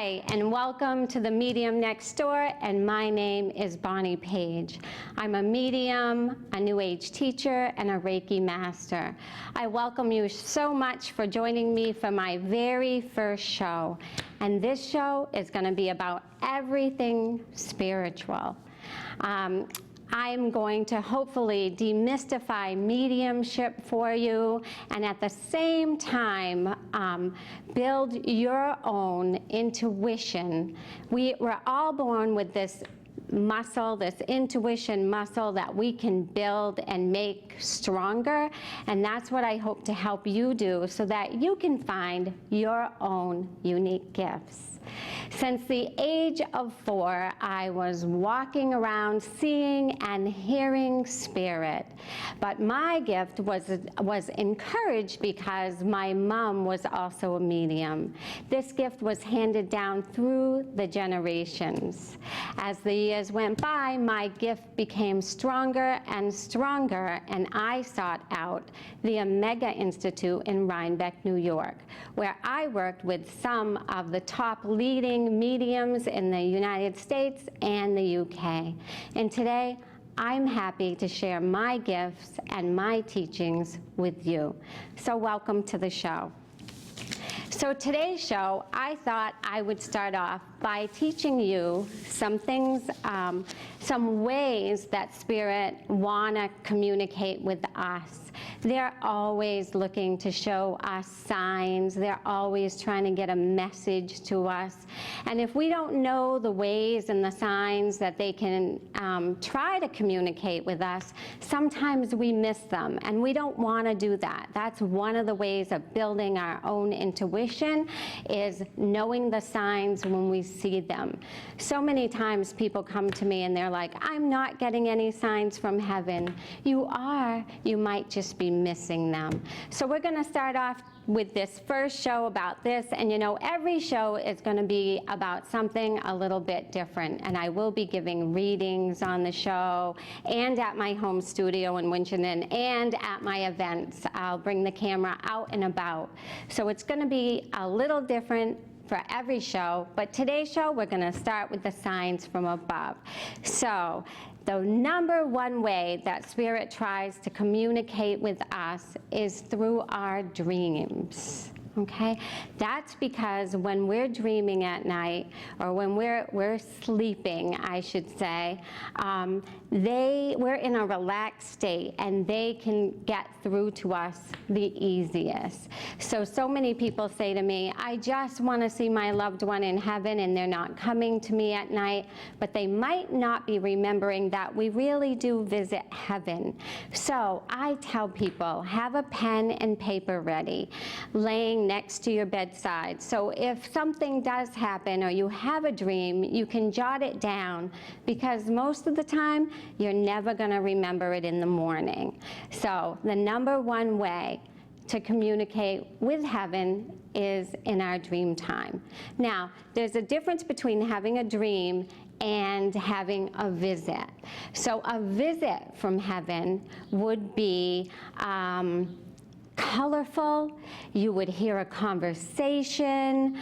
Hi, and welcome to the Medium Next Door, and my name is Bonnie Page. I'm a medium, a New Age teacher, and a Reiki master. I welcome you so much for joining me for my very first show. And this show is going to be about everything spiritual. I'm going to hopefully demystify mediumship for you and at the same time build your own intuition. We're all born with this muscle, this intuition muscle that we can build and make stronger, and that's what I hope to help you do so that you can find your own unique gifts. Since the age of 4, I was walking around seeing and hearing spirit. But my gift was encouraged because my mom was also a medium. This gift was handed down through the generations. As the years went by, my gift became stronger and stronger, and I sought out the Omega Institute in Rhinebeck, New York, where I worked with some of the top leading mediums in the United States and the UK. And today, I'm happy to share my gifts and my teachings with you. So welcome to the show. So today's show, I thought I would start off by teaching you some things, some ways that Spirit wanna communicate with us. They're always looking to show us signs. They're always trying to get a message to us. And if we don't know the ways and the signs that they can try to communicate with us, sometimes we miss them, and we don't want to do that. That's one of the ways of building our own intuition, is knowing the signs when we see them. So many times people come to me and they're like, I'm not getting any signs from heaven. You are, you might just be missing them. So we're going to start off with this first show about this, and you know, every show is going to be about something a little bit different, and I will be giving readings on the show and at my home studio in Winchendon and at my events. I'll bring the camera out and about, so it's going to be a little different for every show, but today's show we're going to start with the signs from above. So the number one way that Spirit tries to communicate with us is through our dreams. Okay, that's because when we're dreaming at night, or when we're sleeping, I should say, we're in a relaxed state, and they can get through to us the easiest. So many people say to me, I just want to see my loved one in heaven, and they're not coming to me at night, but they might not be remembering that we really do visit heaven. So I tell people, have a pen and paper ready, laying next to your bedside. So if something does happen or you have a dream, you can jot it down, because most of the time you're never going to remember it in the morning. So the number one way to communicate with heaven is in our dream time. Now, there's a difference between having a dream and having a visit. So a visit from heaven would be colorful. You would hear a conversation.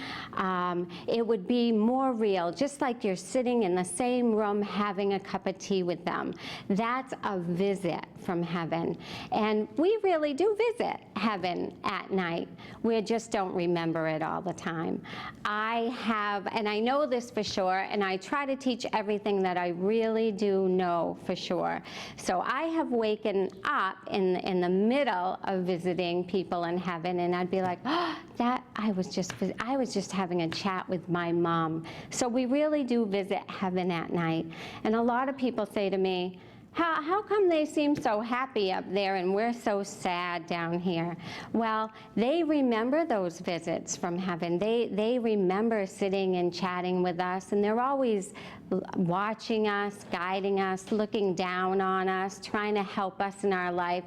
It would be more real, just like you're sitting in the same room having a cup of tea with them. That's a visit from heaven. And we really do visit heaven at night. We just don't remember it all the time. I have, and I know this for sure, and I try to teach everything that I really do know for sure. So I have waken up in the middle of visiting people in heaven, and I'd be like, oh, I was just having a chat with my mom. So we really do visit heaven at night. And a lot of people say to me, how come they seem so happy up there and we're so sad down here? Well, they remember those visits from heaven. They remember sitting and chatting with us, and they're always watching us, guiding us, looking down on us, trying to help us in our life.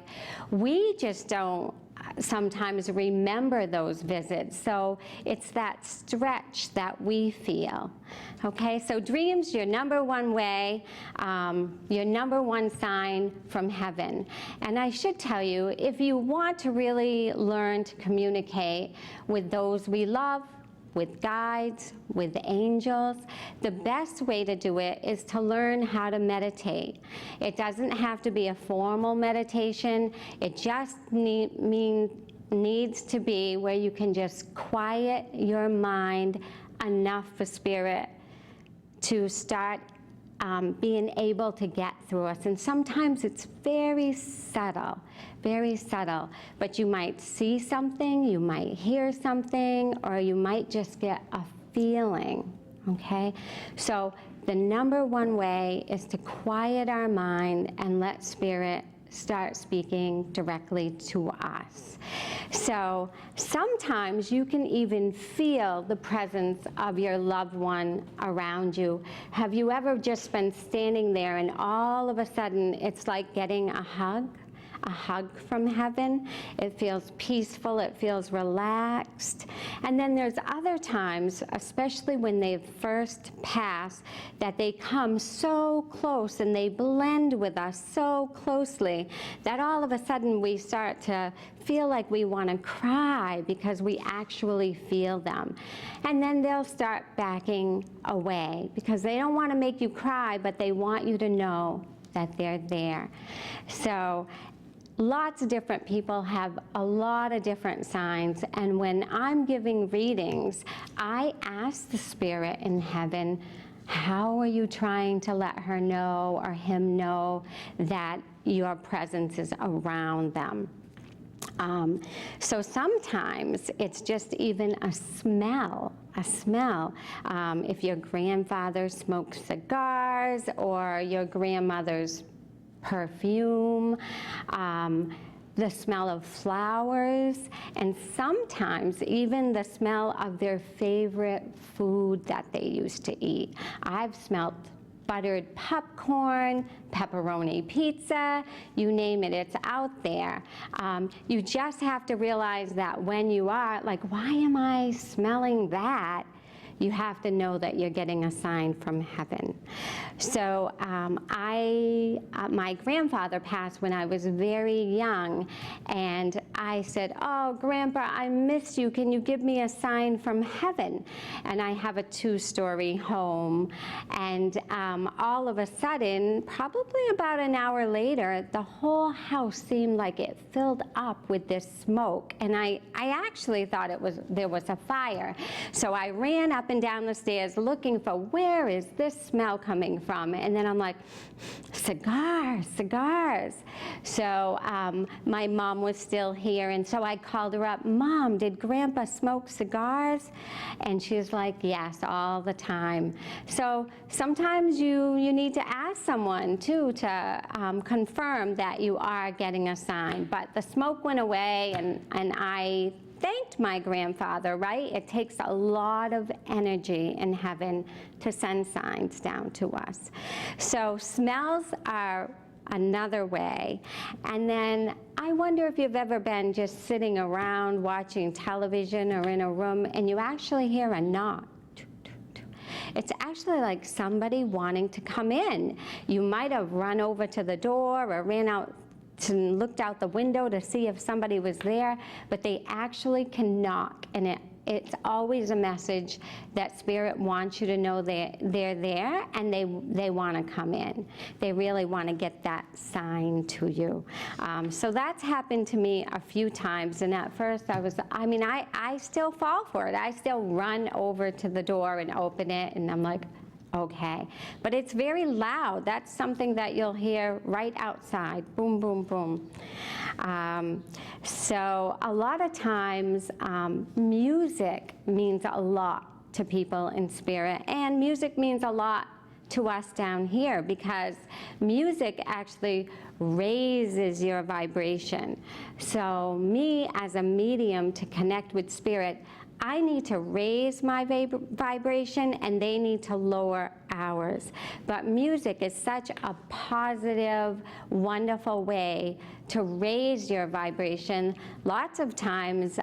We just don't sometimes remember those visits. So it's that stretch that we feel. Okay, so dreams, your number one way, your number one sign from heaven. And I should tell you, if you want to really learn to communicate with those we love, with guides, with angels. The best way to do it is to learn how to meditate. It doesn't have to be a formal meditation. It just needs to be where you can just quiet your mind enough for Spirit to start being able to get through us. And sometimes it's very subtle, but you might see something, you might hear something, or you might just get a feeling, okay? So the number one way is to quiet our mind and let Spirit start speaking directly to us. So sometimes you can even feel the presence of your loved one around you. Have you ever just been standing there and all of a sudden it's like getting a hug from heaven? It feels peaceful, it feels relaxed. And then there's other times, especially when they first pass, that they come so close and they blend with us so closely that all of a sudden we start to feel like we want to cry because we actually feel them. And then they'll start backing away because they don't want to make you cry, but they want you to know that they're there. So lots of different people have a lot of different signs, and when I'm giving readings, I ask the Spirit in heaven, how are you trying to let her know or him know that your presence is around them? So sometimes it's just even a smell. If your grandfather smoked cigars or your grandmother's perfume, the smell of flowers, and sometimes even the smell of their favorite food that they used to eat. I've smelled buttered popcorn, pepperoni pizza, you name it, it's out there. You just have to realize that when you are like, why am I smelling that? You have to know that you're getting a sign from heaven. So my grandfather passed when I was very young, and I said, oh, Grandpa, I miss you. Can you give me a sign from heaven? And I have a 2-story home, and all of a sudden, probably about an hour later, the whole house seemed like it filled up with this smoke, and I actually thought there was a fire. So I ran up and down the stairs looking for where is this smell coming from, and then I'm like, cigars. So my mom was still here, and so I called her up, Mom, did Grandpa smoke cigars? And she's like, yes, all the time. So sometimes you need to ask someone too to confirm that you are getting a sign. But the smoke went away, and I thanked my grandfather, right? It takes a lot of energy in heaven to send signs down to us. So smells are another way. And then I wonder if you've ever been just sitting around watching television or in a room and you actually hear a knock. It's actually like somebody wanting to come in. You might have run over to the door or ran out and looked out the window to see if somebody was there, but they actually can knock, and it's always a message that Spirit wants you to know they're there and they want to come in. They really want to get that sign to you. So that's happened to me a few times, and at first I still fall for it. I still run over to the door and open it, and I'm like, okay. But it's very loud. That's something that you'll hear right outside. Boom, boom, boom. So a lot of times, music means a lot to people in spirit, and music means a lot to us down here because music actually raises your vibration. So me as a medium to connect with spirit, I need to raise my vibration and they need to lower ours. But music is such a positive, wonderful way to raise your vibration. Lots of times,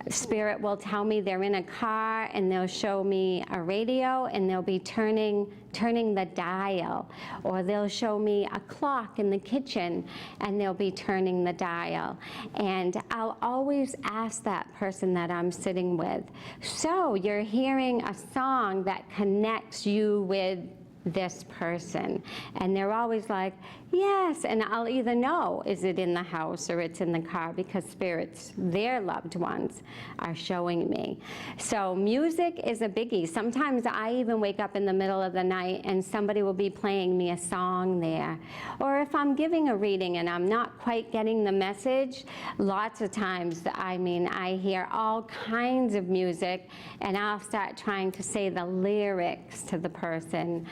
Spirit will tell me they're in a car and they'll show me a radio and they'll be turning the dial, or they'll show me a clock in the kitchen and they'll be turning the dial. And I'll always ask that person that I'm sitting with, so you're hearing a song that connects you with this person? And they're always like, yes. And I'll either know, is it in the house or it's in the car, because spirits, their loved ones, are showing me. So music is a biggie. Sometimes I even wake up in the middle of the night and somebody will be playing me a song there. Or if I'm giving a reading and I'm not quite getting the message, lots of times, I hear all kinds of music and I'll start trying to say the lyrics to the person.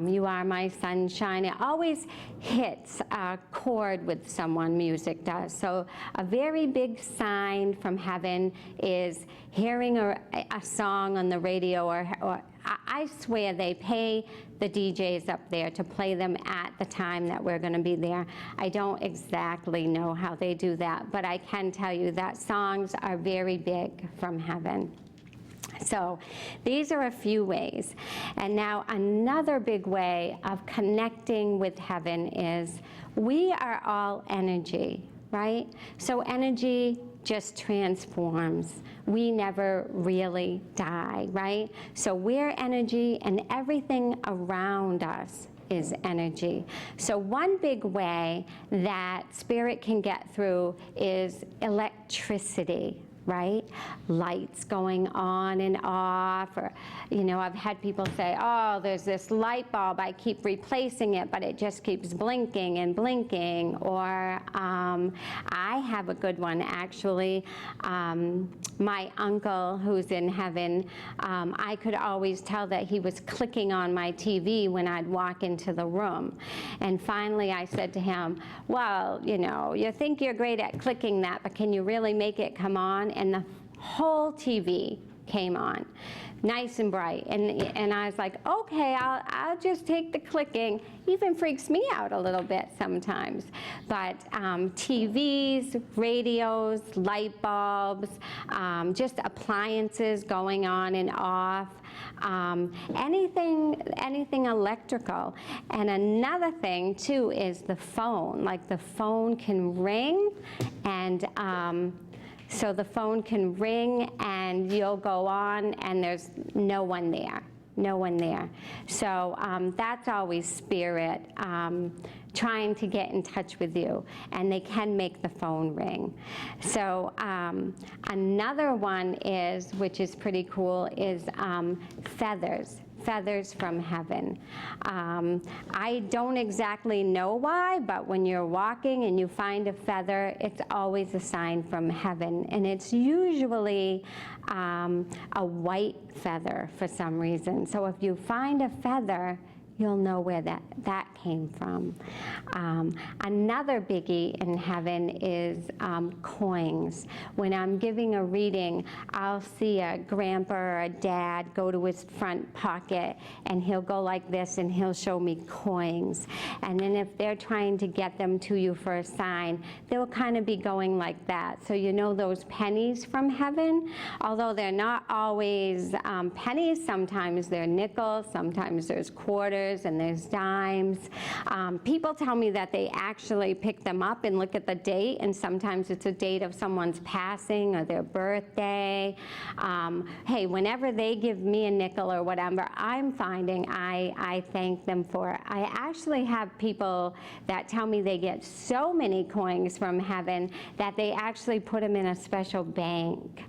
You are my sunshine. It always hits a chord with someone, music does. So a very big sign from heaven is hearing a song on the radio, or I swear they pay the DJs up there to play them at the time that we're going to be there. I don't exactly know how they do that, but I can tell you that songs are very big from heaven. So these are a few ways. And now another big way of connecting with heaven is we are all energy, right? So energy just transforms. We never really die, right? So we're energy and everything around us is energy. So one big way that spirit can get through is electricity, right? Lights going on and off, or, I've had people say, oh, there's this light bulb, I keep replacing it, but it just keeps blinking and blinking. Or I have a good one, actually. My uncle, who's in heaven, I could always tell that he was clicking on my TV when I'd walk into the room. And finally I said to him, well, you think you're great at clicking that, but can you really make it come on? And the whole TV came on, nice and bright. And I was like, okay, I'll just take the clicking. Even freaks me out a little bit sometimes. But TVs, radios, light bulbs, just appliances going on and off, anything electrical. And another thing too is the phone. Like the phone can ring, and so the phone can ring and you'll go on and there's no one there. No one there. So that's always spirit trying to get in touch with you, and they can make the phone ring. So another one is, which is pretty cool, is feathers from heaven. I don't exactly know why, but when you're walking and you find a feather, it's always a sign from heaven. And it's usually a white feather for some reason. So if you find a feather, you'll know where that came from. Another biggie in heaven is coins. When I'm giving a reading, I'll see a grandpa or a dad go to his front pocket and he'll go like this and he'll show me coins. And then if they're trying to get them to you for a sign, they'll kind of be going like that. So you know those pennies from heaven? Although they're not always pennies, sometimes they're nickels, sometimes there's quarters, and there's dimes. People tell me that they actually pick them up and look at the date, and sometimes it's a date of someone's passing or their birthday. Hey, whenever they give me a nickel or whatever, I'm finding I thank them for it. I actually have people that tell me they get so many coins from heaven that they actually put them in a special bank.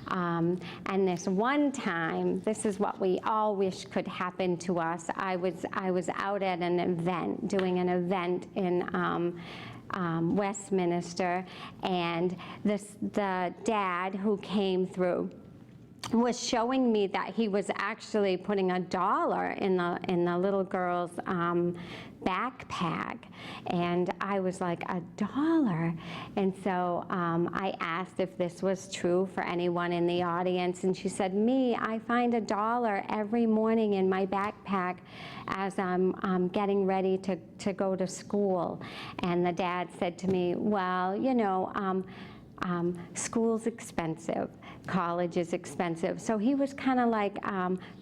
And this one time, this is what we all wish could happen to us. I was out at an event, doing an event in Westminster, and the dad who came through was showing me that he was actually putting $1 in the little girl's backpack, and I was like, $1? And so I asked if this was true for anyone in the audience, and she said, me, I find $1 every morning in my backpack as I'm getting ready to go to school. And the dad said to me, well, school's expensive, college is expensive. So he was kind of like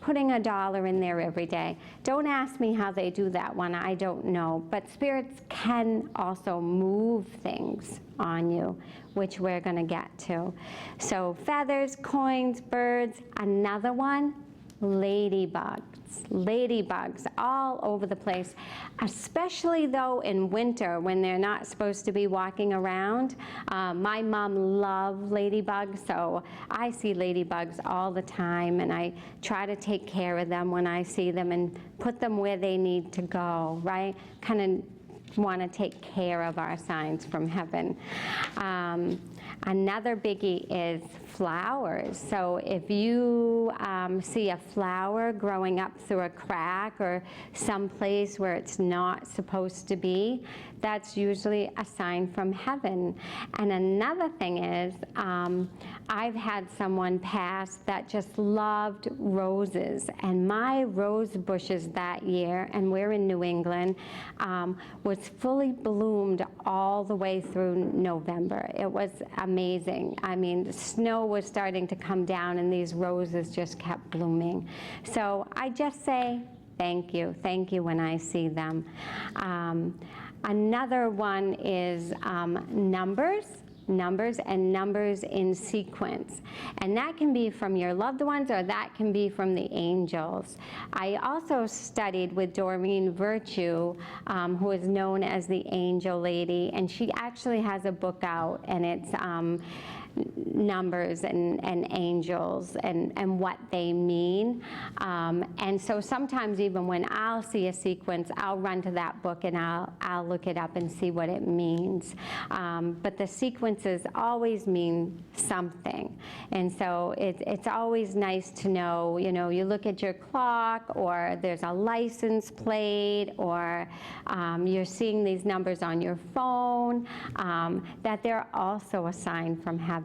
putting $1 in there every day. Don't ask me how they do that one, I don't know. But spirits can also move things on you, which we're going to get to. So feathers, coins, birds. Another one, ladybugs. Ladybugs all over the place, especially though in winter when they're not supposed to be walking around. My mom loved ladybugs, so I see ladybugs all the time, and I try to take care of them when I see them and put them where they need to go, right? Kind of want to take care of our signs from heaven. Another biggie is flowers. So if you see a flower growing up through a crack or someplace where it's not supposed to be, that's usually a sign from heaven. And another thing is, I've had someone pass that just loved roses, and my rose bushes that year, and we're in New England, was fully bloomed all the way through November. It was amazing. I mean, the snow was starting to come down and these roses just kept blooming. So I just say thank you when I see them. Another one is numbers and numbers in sequence. And that can be from your loved ones or that can be from the angels. I also studied with Doreen Virtue, who is known as the Angel Lady, and she actually has a book out, and it's numbers and angels and what they mean. And so sometimes even when I'll see a sequence, I'll run to that book and I'll look it up and see what it means. But the sequences always mean something. And so it's always nice to know, you know, you look at your clock, or there's a license plate, or you're seeing these numbers on your phone, that they're also a sign from heaven.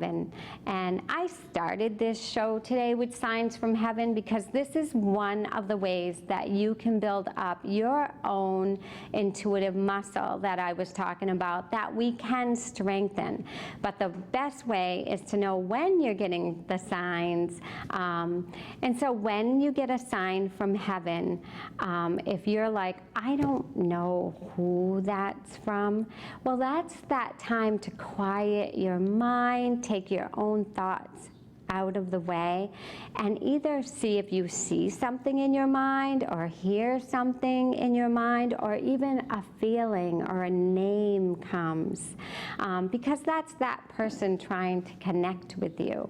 And I started this show today with signs from heaven because this is one of the ways that you can build up your own intuitive muscle that I was talking about, that we can strengthen. But the best way is to know when you're getting the signs. And so when you get a sign from heaven, if you're like, I don't know who that's from, well, that's that time to quiet your mind, take your own thoughts out of the way, and either see if you see something in your mind or hear something in your mind, or even a feeling or a name comes, because that's that person trying to connect with you.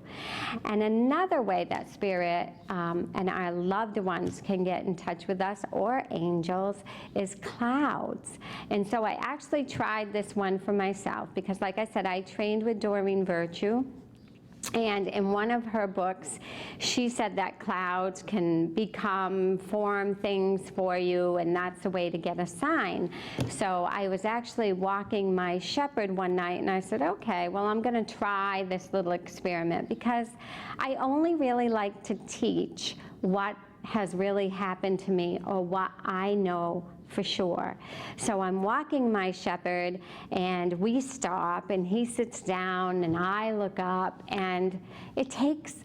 And another way that spirit and our loved ones can get in touch with us, or angels, is clouds. And so I actually tried this one for myself because, like I said, I trained with Doreen Virtue. And in one of her books, she said that clouds can form things for you, and that's a way to get a sign. So I was actually walking my shepherd one night, and I said, okay, well, I'm going to try this little experiment, because I only really like to teach what has really happened to me or what I know for sure. So I'm walking my shepherd, and we stop, and he sits down, and I look up, and it takes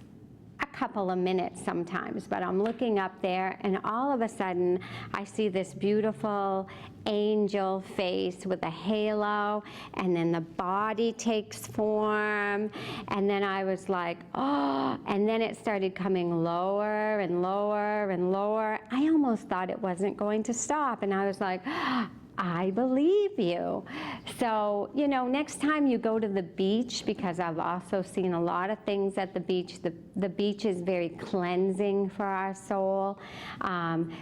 a couple of minutes sometimes, but I'm looking up there, and all of a sudden I see this beautiful angel face with a halo, and then the body takes form, and then I was like, oh, and then it started coming lower and lower and lower. I almost thought it wasn't going to stop, and I was like, I believe you. So, you know, next time you go to the beach, because I've also seen a lot of things at the beach, the beach is very cleansing for our soul.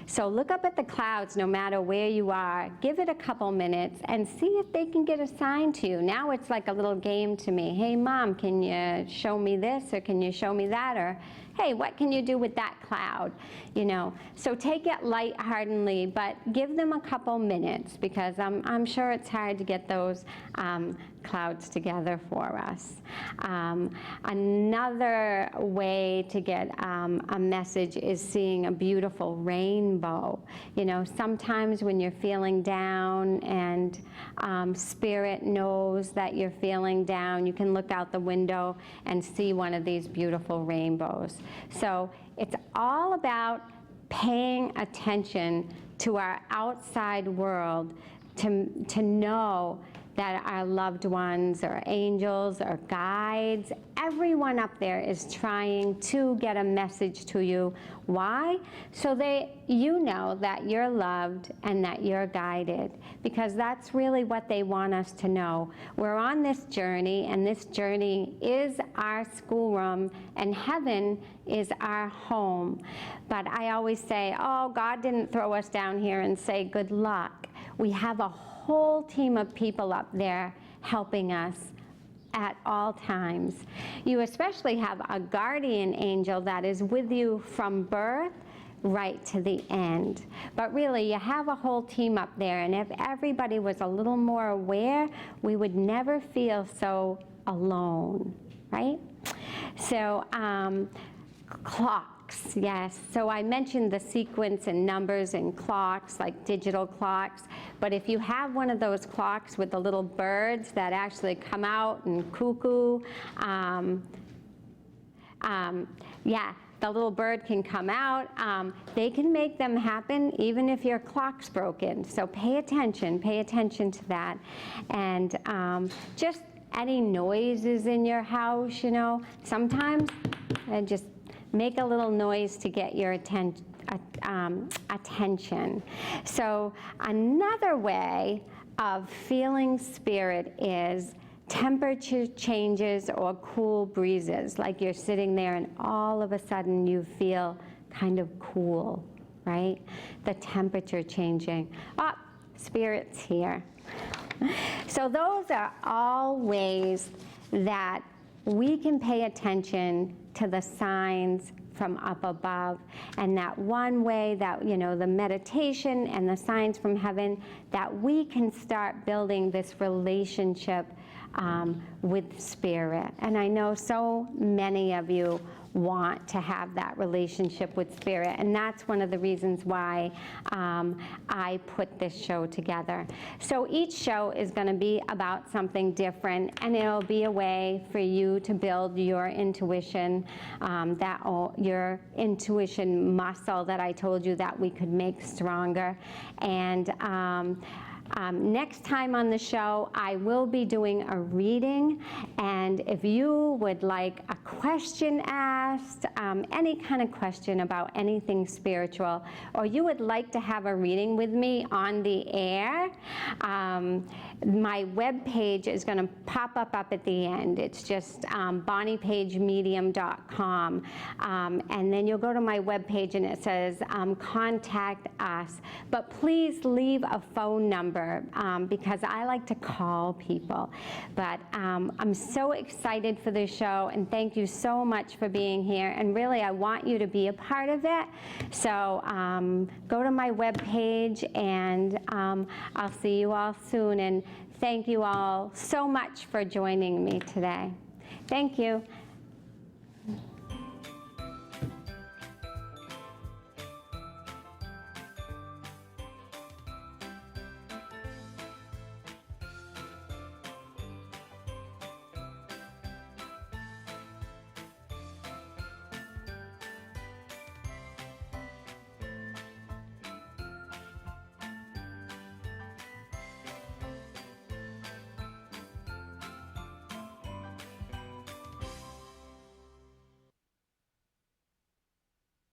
So look up at the clouds no matter where you are. Give it a couple minutes and see if they can get a sign to you. Now it's like a little game to me. Hey, Mom, can you show me this, or can you show me that? Or, hey, what can you do with that cloud? You know, so take it lightheartedly, but give them a couple minutes, because because I'm sure it's hard to get those clouds together for us. Another way to get a message is seeing a beautiful rainbow. You know, sometimes when you're feeling down and Spirit knows that you're feeling down, you can look out the window and see one of these beautiful rainbows. So it's all about paying attention to our outside world to know that our loved ones or angels or guides, everyone up there is trying to get a message to you. Why? So you know that you're loved and that you're guided, because that's really what they want us to know. We're on this journey, and this journey is our schoolroom, and heaven is our home. But I always say, oh, God didn't throw us down here and say good luck. We have a whole team of people up there helping us at all times. You especially have a guardian angel that is with you from birth right to the end. But really, you have a whole team up there, and if everybody was a little more aware, we would never feel so alone, right? So, clocks. Yes, so I mentioned the sequence and numbers and clocks, like digital clocks, but if you have one of those clocks with the little birds that actually come out and cuckoo, yeah, the little bird can come out. They can make them happen even if your clock's broken. So pay attention to that. And just any noises in your house, you know, sometimes just make a little noise to get your attention. So another way of feeling Spirit is temperature changes or cool breezes, like you're sitting there and all of a sudden you feel kind of cool, right? The temperature changing. Oh, Spirit's here. So those are all ways that we can pay attention to the signs from up above, and that one way that, you know, the meditation and the signs from heaven, that we can start building this relationship with Spirit. And I know so many of you want to have that relationship with Spirit, and that's one of the reasons why I put this show together. So each show is going to be about something different, and it'll be a way for you to build your intuition, your intuition muscle that I told you that we could make stronger. And next time on the show, I will be doing a reading, and if you would like a question asked, any kind of question about anything spiritual, or you would like to have a reading with me on the air, my web page is going to pop up at the end. It's just bonniepagemedium.com, and then you'll go to my web page and it says contact us. But please leave a phone number, because I like to call people. But I'm so excited for this show, and thank you so much for being here. And really, I want you to be a part of it. So go to my web page, and I'll see you all soon. And thank you all so much for joining me today. Thank you.